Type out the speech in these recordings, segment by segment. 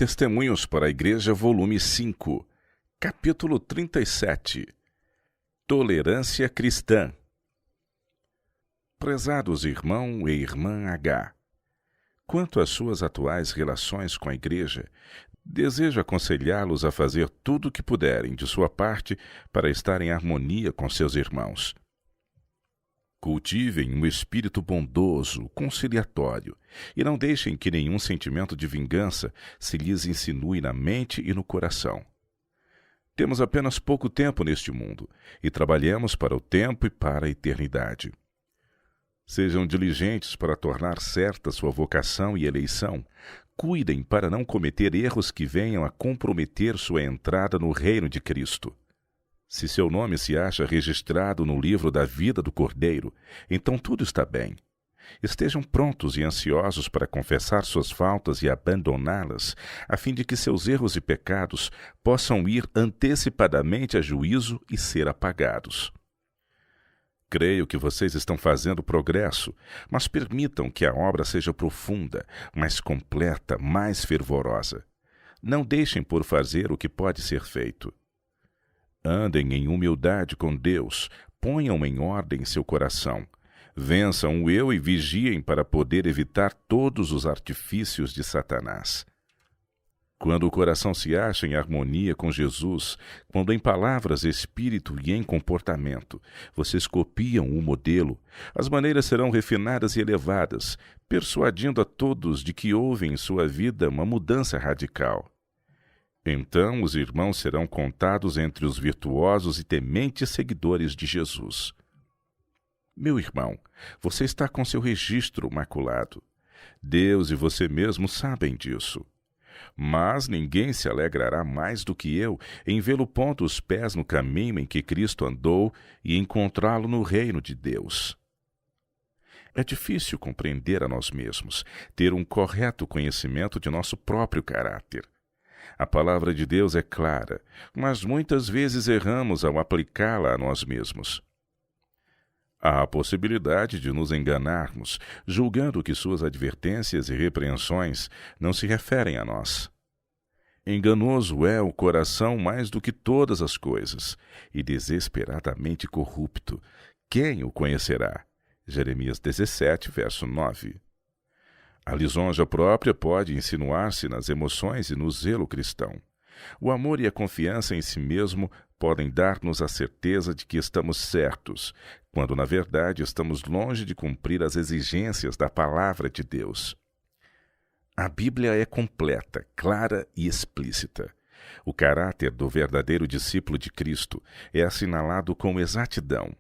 Testemunhos para a Igreja, volume 5, capítulo 37. Tolerância cristã. Prezados irmão e irmã H., quanto às suas atuais relações com a Igreja, desejo aconselhá-los a fazer tudo o que puderem de sua parte para estar em harmonia com seus irmãos. Cultivem um espírito bondoso, conciliatório, e não deixem que nenhum sentimento de vingança se lhes insinue na mente e no coração. Temos apenas pouco tempo neste mundo, e trabalhemos para o tempo e para a eternidade. Sejam diligentes para tornar certa sua vocação e eleição. Cuidem para não cometer erros que venham a comprometer sua entrada no reino de Cristo. Se seu nome se acha registrado no livro da vida do Cordeiro, então tudo está bem. Estejam prontos e ansiosos para confessar suas faltas e abandoná-las, a fim de que seus erros e pecados possam ir antecipadamente a juízo e ser apagados. Creio que vocês estão fazendo progresso, mas permitam que a obra seja profunda, mais completa, mais fervorosa. Não deixem por fazer o que pode ser feito. Andem em humildade com Deus, ponham em ordem seu coração. Vençam o eu e vigiem para poder evitar todos os artifícios de Satanás. Quando o coração se acha em harmonia com Jesus, quando em palavras, espírito e em comportamento vocês copiam o modelo, as maneiras serão refinadas e elevadas, persuadindo a todos de que houve em sua vida uma mudança radical. Então os irmãos serão contados entre os virtuosos e tementes seguidores de Jesus. Meu irmão, você está com seu registro maculado. Deus e você mesmo sabem disso. Mas ninguém se alegrará mais do que eu em vê-lo pondo os pés no caminho em que Cristo andou e encontrá-lo no reino de Deus. É difícil compreender a nós mesmos, ter um correto conhecimento de nosso próprio caráter. A palavra de Deus é clara, mas muitas vezes erramos ao aplicá-la a nós mesmos. Há a possibilidade de nos enganarmos, julgando que suas advertências e repreensões não se referem a nós. Enganoso é o coração mais do que todas as coisas, e desesperadamente corrupto. Quem o conhecerá? Jeremias 17, verso 9. A lisonja própria pode insinuar-se nas emoções e no zelo cristão. O amor e a confiança em si mesmo podem dar-nos a certeza de que estamos certos, quando na verdade estamos longe de cumprir as exigências da palavra de Deus. A Bíblia é completa, clara e explícita. O caráter do verdadeiro discípulo de Cristo é assinalado com exatidão.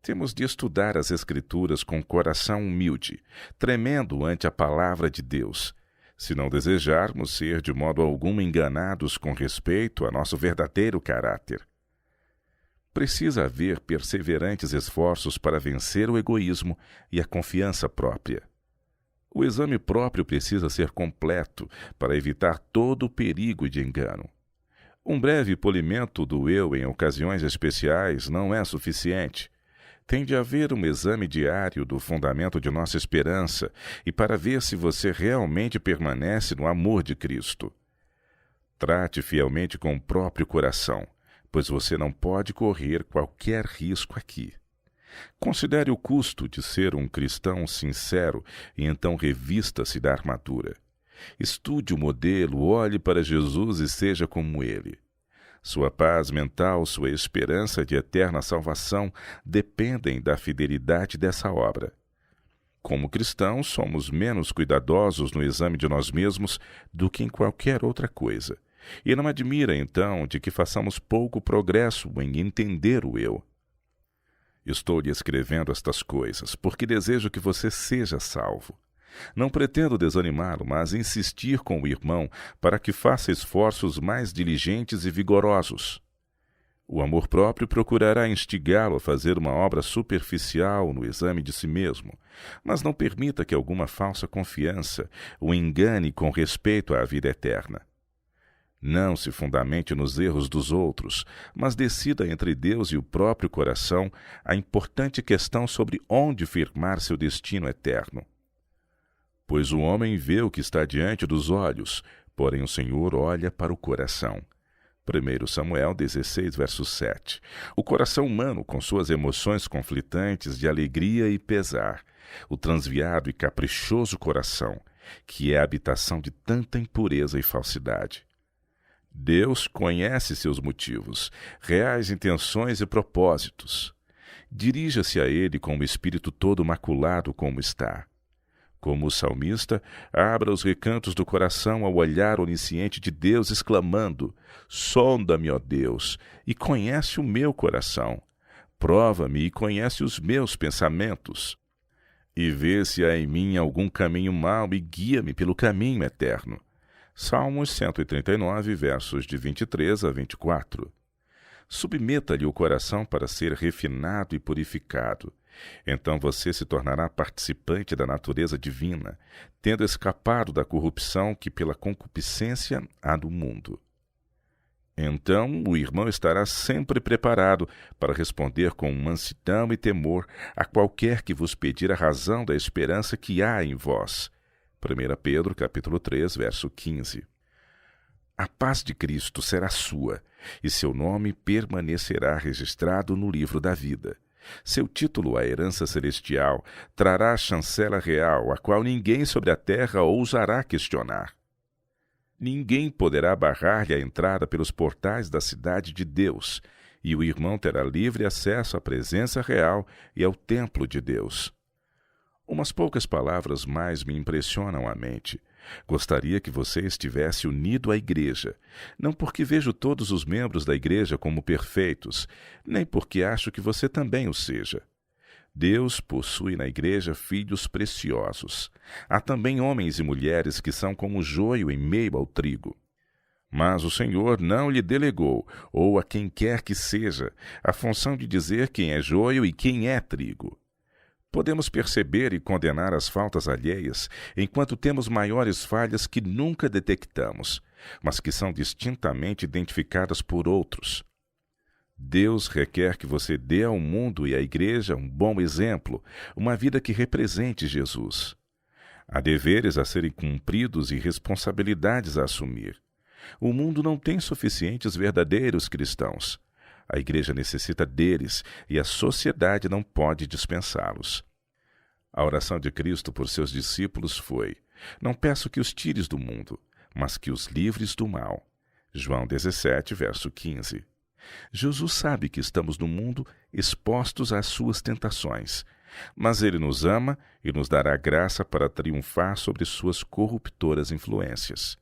Temos de estudar as Escrituras com coração humilde, tremendo ante a palavra de Deus, se não desejarmos ser de modo algum enganados com respeito a nosso verdadeiro caráter. Precisa haver perseverantes esforços para vencer o egoísmo e a confiança própria. O exame próprio precisa ser completo para evitar todo o perigo de engano. Um breve polimento do eu em ocasiões especiais não é suficiente. Tem de haver um exame diário do fundamento de nossa esperança e para ver se você realmente permanece no amor de Cristo. Trate fielmente com o próprio coração, pois você não pode correr qualquer risco aqui. Considere o custo de ser um cristão sincero e então revista-se da armadura. Estude o modelo, olhe para Jesus e seja como ele. Sua paz mental, sua esperança de eterna salvação dependem da fidelidade dessa obra. Como cristãos, somos menos cuidadosos no exame de nós mesmos do que em qualquer outra coisa. E não admira, então, de que façamos pouco progresso em entender o eu. Estou lhe escrevendo estas coisas porque desejo que você seja salvo. Não pretendo desanimá-lo, mas insistir com o irmão para que faça esforços mais diligentes e vigorosos. O amor próprio procurará instigá-lo a fazer uma obra superficial no exame de si mesmo, mas não permita que alguma falsa confiança o engane com respeito à vida eterna. Não se fundamente nos erros dos outros, mas decida entre Deus e o próprio coração a importante questão sobre onde firmar seu destino eterno. Pois o homem vê o que está diante dos olhos, porém o Senhor olha para o coração. 1 Samuel 16, verso 7. O coração humano, com suas emoções conflitantes de alegria e pesar, o transviado e caprichoso coração, que é a habitação de tanta impureza e falsidade. Deus conhece seus motivos, reais intenções e propósitos. Dirija-se a Ele com o espírito todo maculado como está. Como o salmista, abra os recantos do coração ao olhar onisciente de Deus, exclamando: sonda-me, ó Deus, e conhece o meu coração. Prova-me e conhece os meus pensamentos. E vê se há em mim algum caminho mau e guia-me pelo caminho eterno. Salmos 139, versos de 23 a 24. Submeta-lhe o coração para ser refinado e purificado. Então você se tornará participante da natureza divina, tendo escapado da corrupção que pela concupiscência há no mundo. Então o irmão estará sempre preparado para responder com mansidão e temor a qualquer que vos pedir a razão da esperança que há em vós. 1 Pedro, capítulo 3, verso 15. A paz de Cristo será sua, e seu nome permanecerá registrado no livro da vida. Seu título, a herança celestial, trará a chancela real, a qual ninguém sobre a terra ousará questionar. Ninguém poderá barrar-lhe a entrada pelos portais da cidade de Deus, e o irmão terá livre acesso à presença real e ao templo de Deus. Umas poucas palavras mais me impressionam a mente. Gostaria que você estivesse unido à igreja, não porque vejo todos os membros da igreja como perfeitos, nem porque acho que você também o seja. Deus possui na igreja filhos preciosos. Há também homens e mulheres que são como o joio em meio ao trigo. Mas o Senhor não lhe delegou, ou a quem quer que seja, a função de dizer quem é joio e quem é trigo. Podemos perceber e condenar as faltas alheias, enquanto temos maiores falhas que nunca detectamos, mas que são distintamente identificadas por outros. Deus requer que você dê ao mundo e à igreja um bom exemplo, uma vida que represente Jesus. Há deveres a serem cumpridos e responsabilidades a assumir. O mundo não tem suficientes verdadeiros cristãos. A igreja necessita deles e a sociedade não pode dispensá-los. A oração de Cristo por seus discípulos foi: não peço que os tires do mundo, mas que os livres do mal. João 17, verso 15. Jesus sabe que estamos no mundo expostos às suas tentações, mas Ele nos ama e nos dará graça para triunfar sobre suas corruptoras influências.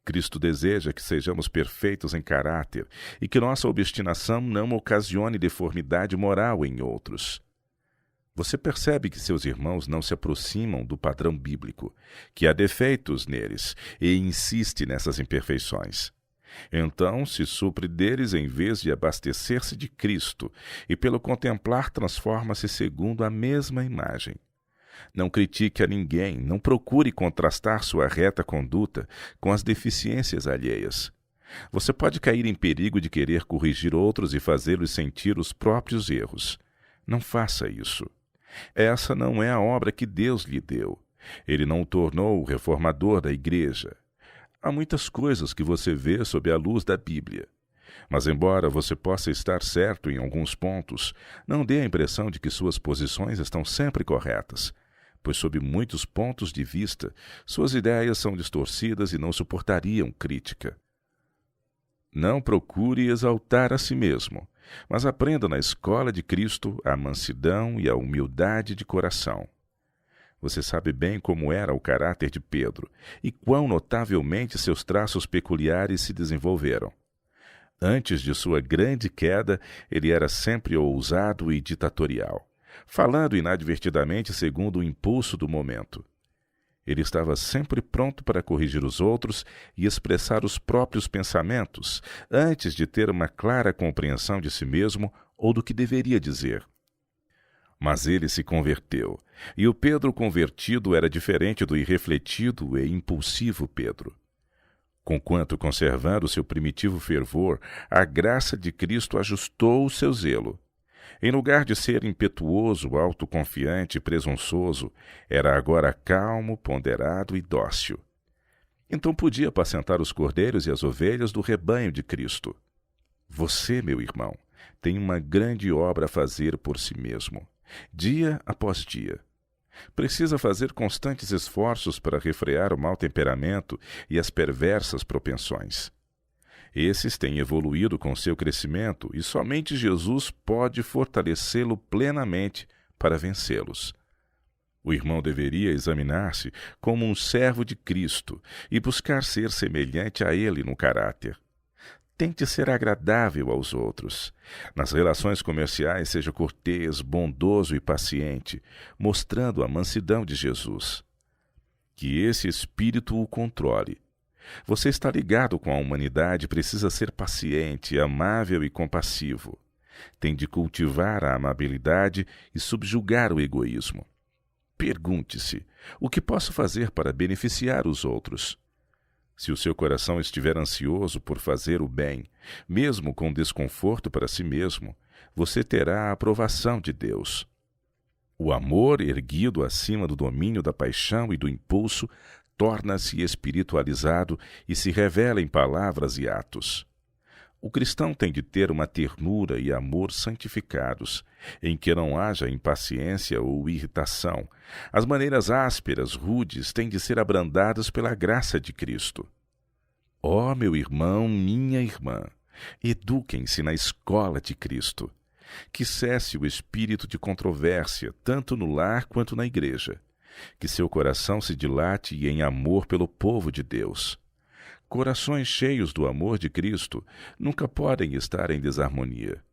Cristo deseja que sejamos perfeitos em caráter e que nossa obstinação não ocasione deformidade moral em outros. Você percebe que seus irmãos não se aproximam do padrão bíblico, que há defeitos neles e insiste nessas imperfeições. Então se supre deles em vez de abastecer-se de Cristo e pelo contemplar transforma-se segundo a mesma imagem. Não critique a ninguém, não procure contrastar sua reta conduta com as deficiências alheias. Você pode cair em perigo de querer corrigir outros e fazê-los sentir os próprios erros. Não faça isso. Essa não é a obra que Deus lhe deu. Ele não o tornou o reformador da igreja. Há muitas coisas que você vê sob a luz da Bíblia. Mas, embora você possa estar certo em alguns pontos, não dê a impressão de que suas posições estão sempre corretas, pois, sob muitos pontos de vista, suas ideias são distorcidas e não suportariam crítica. Não procure exaltar a si mesmo, mas aprenda na escola de Cristo a mansidão e a humildade de coração. Você sabe bem como era o caráter de Pedro e quão notavelmente seus traços peculiares se desenvolveram. Antes de sua grande queda, ele era sempre ousado e ditatorial, falando inadvertidamente segundo o impulso do momento. Ele estava sempre pronto para corrigir os outros e expressar os próprios pensamentos, antes de ter uma clara compreensão de si mesmo ou do que deveria dizer. Mas ele se converteu, e o Pedro convertido era diferente do irrefletido e impulsivo Pedro. Conquanto conservando seu primitivo fervor, a graça de Cristo ajustou o seu zelo. Em lugar de ser impetuoso, autoconfiante e presunçoso, era agora calmo, ponderado e dócil. Então podia apacentar os cordeiros e as ovelhas do rebanho de Cristo. Você, meu irmão, tem uma grande obra a fazer por si mesmo, dia após dia. Precisa fazer constantes esforços para refrear o mau temperamento e as perversas propensões. Esses têm evoluído com seu crescimento e somente Jesus pode fortalecê-lo plenamente para vencê-los. O irmão deveria examinar-se como um servo de Cristo e buscar ser semelhante a ele no caráter. Tente ser agradável aos outros. Nas relações comerciais, seja cortês, bondoso e paciente, mostrando a mansidão de Jesus. Que esse espírito o controle. Você está ligado com a humanidade e precisa ser paciente, amável e compassivo. Tem de cultivar a amabilidade e subjugar o egoísmo. Pergunte-se: o que posso fazer para beneficiar os outros? Se o seu coração estiver ansioso por fazer o bem, mesmo com desconforto para si mesmo, você terá a aprovação de Deus. O amor, erguido acima do domínio da paixão e do impulso, torna-se espiritualizado e se revela em palavras e atos. O cristão tem de ter uma ternura e amor santificados, em que não haja impaciência ou irritação. As maneiras ásperas, rudes, têm de ser abrandadas pela graça de Cristo. Ó, meu irmão, minha irmã, eduquem-se na escola de Cristo. Que cesse o espírito de controvérsia, tanto no lar quanto na igreja. Que seu coração se dilate em amor pelo povo de Deus. Corações cheios do amor de Cristo nunca podem estar em desarmonia.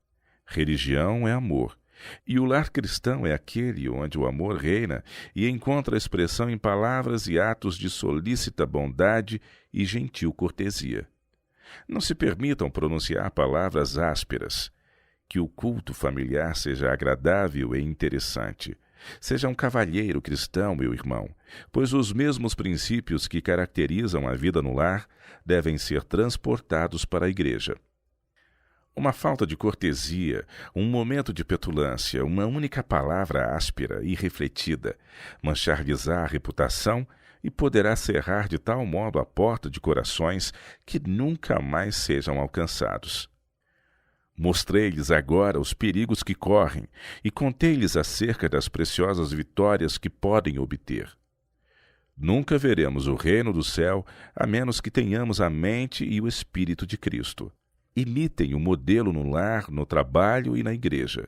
Religião é amor, e o lar cristão é aquele onde o amor reina e encontra expressão em palavras e atos de solícita bondade e gentil cortesia. Não se permitam pronunciar palavras ásperas. Que o culto familiar seja agradável e interessante. Seja um cavalheiro cristão, meu irmão, pois os mesmos princípios que caracterizam a vida no lar devem ser transportados para a igreja. Uma falta de cortesia, um momento de petulância, uma única palavra áspera e refletida, manchar-lhes-á a reputação e poderá cerrar de tal modo a porta de corações que nunca mais sejam alcançados. Mostrei-lhes agora os perigos que correm e contei-lhes acerca das preciosas vitórias que podem obter. Nunca veremos o reino do céu a menos que tenhamos a mente e o Espírito de Cristo. Imitem o modelo no lar, no trabalho e na igreja.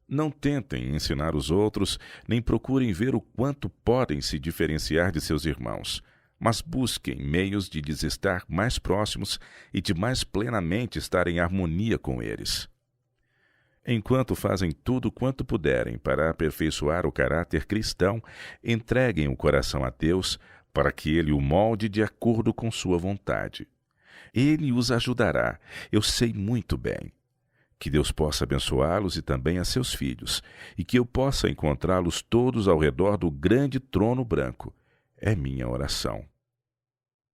Não tentem ensinar os outros, nem procurem ver o quanto podem se diferenciar de seus irmãos, mas busquem meios de lhes estar mais próximos e de mais plenamente estar em harmonia com eles. Enquanto fazem tudo quanto puderem para aperfeiçoar o caráter cristão, entreguem o coração a Deus para que Ele o molde de acordo com sua vontade. Ele os ajudará, eu sei muito bem. Que Deus possa abençoá-los e também a seus filhos, e que eu possa encontrá-los todos ao redor do grande trono branco. É minha oração.